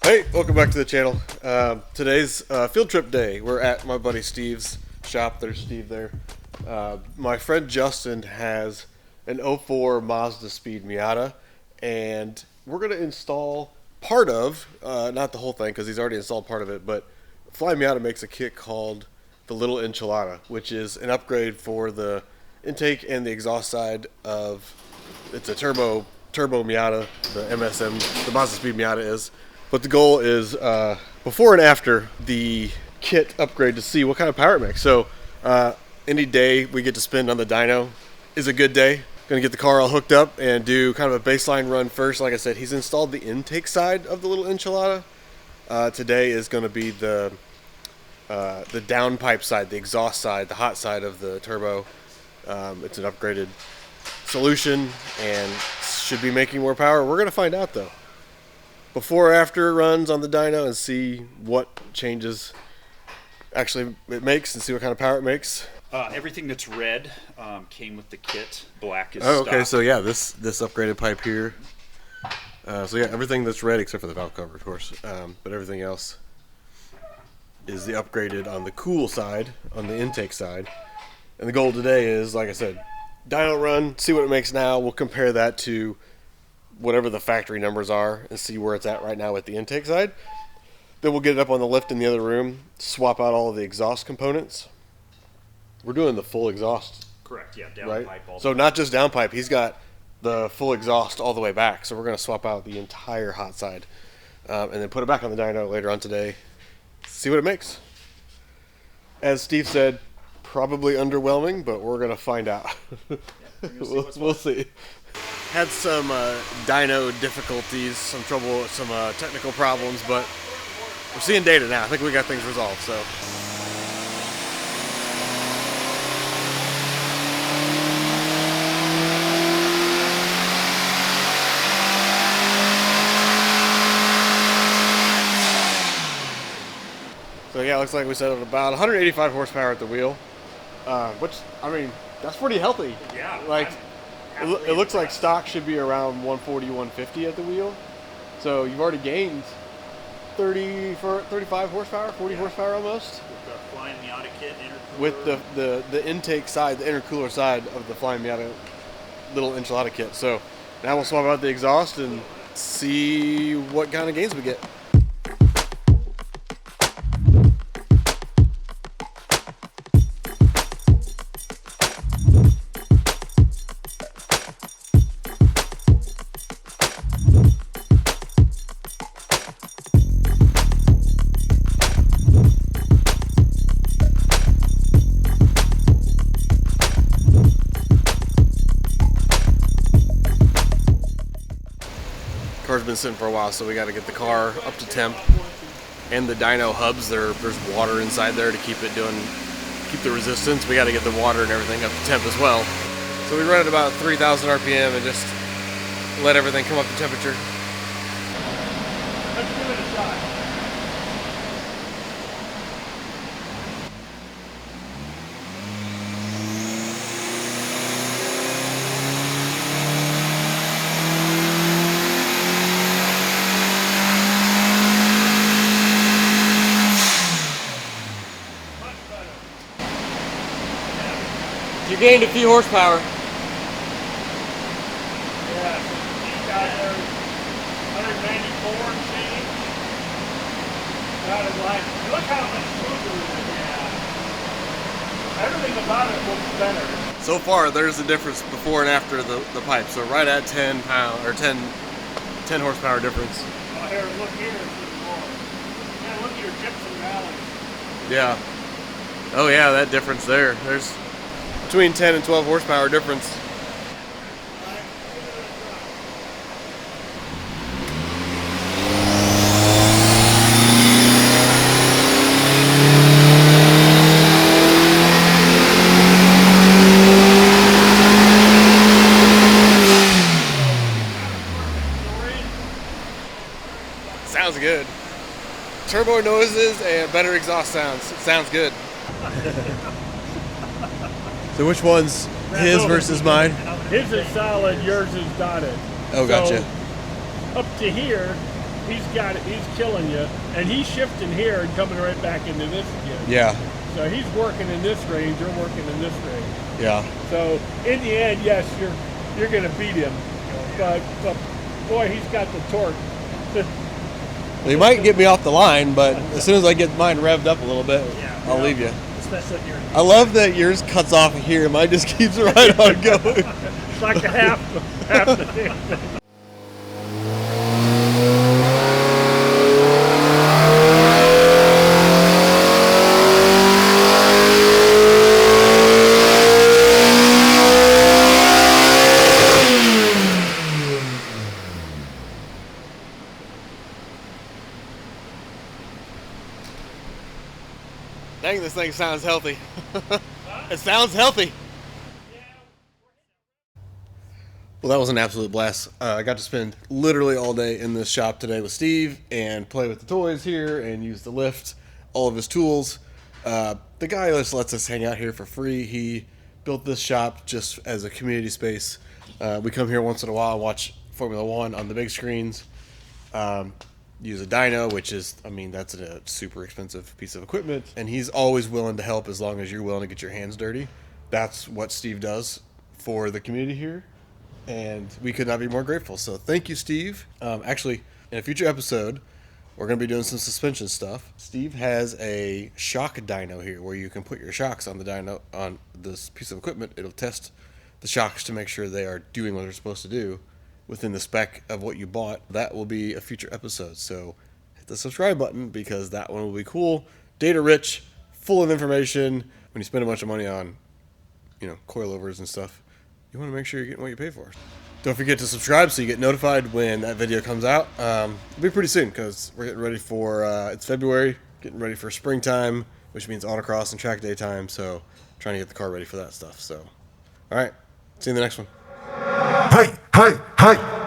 Hey, welcome back to the channel. Today's field trip day. We're at my buddy Steve's shop. There's Steve there. My friend Justin has an '04 Mazdaspeed Miata, and we're going to install part of, not the whole thing because he's already installed part of it, but Flyin Miata makes a kit called the Little Enchilada, which is an upgrade for the intake and the exhaust side of, it's a turbo Miata, the MSM, the Mazdaspeed Miata is. But the goal is before and after the kit upgrade to see what kind of power it makes. So any day we get to spend on the dyno is a good day. Gonna get the car all hooked up and do kind of a baseline run first. Like I said, he's installed the intake side of the Little Enchilada. Today is gonna be the downpipe side, the exhaust side, the hot side of the turbo. It's an upgraded solution and should be making more power. We're gonna find out though. Before or after runs on the dyno and see what changes actually it makes and see what kind of power it makes. Everything that's red came with the kit. Black is okay, stock. so yeah, this upgraded pipe here. So yeah, everything that's red except for the valve cover, of course, but everything else is the upgraded on the cool side, on the intake side. And the goal today is, like I said, dyno run, see what it makes now. We'll compare that to whatever the factory numbers are and see where it's at right now with the intake side. Then we'll get it up on the lift in the other room, swap out all of the exhaust components. We're doing the full exhaust. Correct, yeah, downpipe right? all So not just downpipe, he's got the full exhaust all the way back. So we're going to swap out the entire hot side and then put it back on the dyno later on today. See what it makes. As Steve said, probably underwhelming, but we're going to find out. We'll see. Had some dyno difficulties, some trouble, some technical problems, but we're seeing data now. I think we got things resolved. So yeah, it looks like we settled about 185 horsepower at the wheel, which, I mean, that's pretty healthy. Yeah. Like, it looks like stock should be around 140, 150 at the wheel. So you've already gained 35 horsepower, 40 horsepower almost. With the Flyin Miata kit, intercooler. With the intake side, the intercooler side of the Flyin Miata Little Enchilada kit. So now we'll swap out the exhaust and see what kind of gains we get. Car's been sitting for a while, so we got to get the car up to temp. And the dyno hubs, there's water inside there to keep the resistance. We got to get the water and everything up to temp as well. So we run at about 3,000 RPM and just let everything come up to temperature. Let's give it a shot. You gained a few horsepower. Yeah, these guys are 194 and change. That is like, look how much smoother it is. Yeah. Everything about it looks better. So far, there's a difference before and after the pipe. So right at 10 horsepower difference. Oh, here, look here. Yeah, look at your gypsum valleys. Yeah. Oh yeah, that difference there. There's between 10 and 12 horsepower difference. Sounds good. Turbo noises and better exhaust sounds. It sounds good. So which one's his versus mine? His is solid, yours is dotted. Oh, gotcha. So, up to here, he's got it. He's killing you, and he's shifting here and coming right back into this again. Yeah. So he's working in this range. You're working in this range. Yeah. So in the end, yes, you're going to beat him, but boy, he's got the torque. He might get me off the line, but as soon as I get mine revved up a little bit, I'll leave you. Especially if you're. I love that yours cuts off here. Mine just keeps right on going. It's like a half the thing. Dang, this thing sounds healthy. It sounds healthy. Well, that was an absolute blast. I got to spend literally all day in this shop today with Steve and play with the toys here and use the lift, all of his tools. The guy just lets us hang out here for free. He built this shop just as a community space. We come here once in a while and watch Formula One on the big screens. Use a dyno, which is, I mean, that's a super expensive piece of equipment. And he's always willing to help as long as you're willing to get your hands dirty. That's what Steve does for the community here. And we could not be more grateful. So thank you, Steve. Actually, in a future episode, we're going to be doing some suspension stuff. Steve has a shock dyno here where you can put your shocks on the dyno, on this piece of equipment. It'll test the shocks to make sure they are doing what they're supposed to do within the spec of what you bought. That will be a future episode. So hit the subscribe button because that one will be cool, data rich, full of information. When you spend a bunch of money on, coilovers and stuff, you want to make sure you're getting what you pay for. Don't forget to subscribe so you get notified when that video comes out. It'll be pretty soon because we're getting ready for, it's February, getting ready for springtime, which means autocross and track day time. So trying to get the car ready for that stuff. So, all right, see you in the next one. Hey, hey, hey.